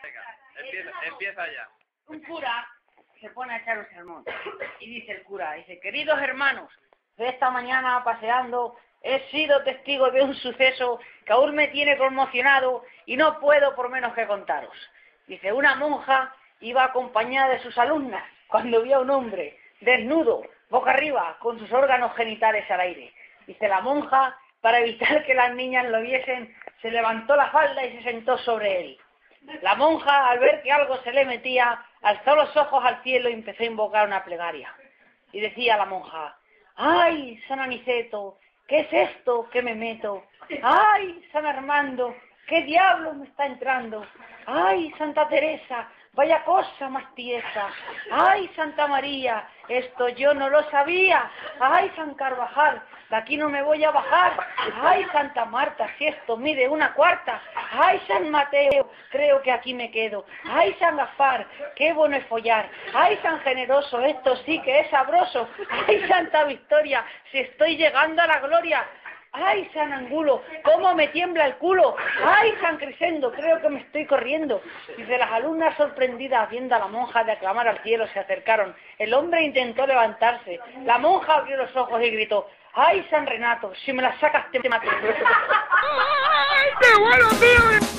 Venga, empieza ya. Un cura se pone a echar un sermón y dice el cura, queridos hermanos, esta mañana paseando he sido testigo de un suceso que aún me tiene conmocionado y no puedo por menos que contaros. Dice, una monja iba acompañada de sus alumnas cuando vio a un hombre desnudo, boca arriba, con sus órganos genitales al aire. Dice, la monja, para evitar que las niñas lo viesen, se levantó la falda y se sentó sobre él. La monja, al ver que algo se le metía, alzó los ojos al cielo y empezó a invocar una plegaria. Y decía la monja, ¡ay, San Aniceto! ¿Qué es esto que me meto? ¡Ay, San Armando! ¿Qué diablo me está entrando? ¡Ay, Santa Teresa! ¡Vaya cosa más tiesa! ¡Ay, Santa María! Esto yo no lo sabía. ¡Ay, San Carvajal! De aquí no me voy a bajar. ¡Ay, Santa Marta! Si esto mide una cuarta. ¡Ay, San Mateo! Creo que aquí me quedo. ¡Ay, San Gaspar! ¡Qué bueno es follar! ¡Ay, San Generoso! Esto sí que es sabroso. ¡Ay, Santa Victoria! Si estoy llegando a la gloria. ¡Ay, San Angulo! ¿Cómo me tiembla el culo? ¡Ay, San Crisendo! Creo que me estoy corriendo. Dice, las alumnas sorprendidas viendo a la monja de aclamar al cielo se acercaron. El hombre intentó levantarse. La monja abrió los ojos y gritó, ¡ay, San Renato! Si me la sacas te mato. ¡Ay, qué bueno, tío!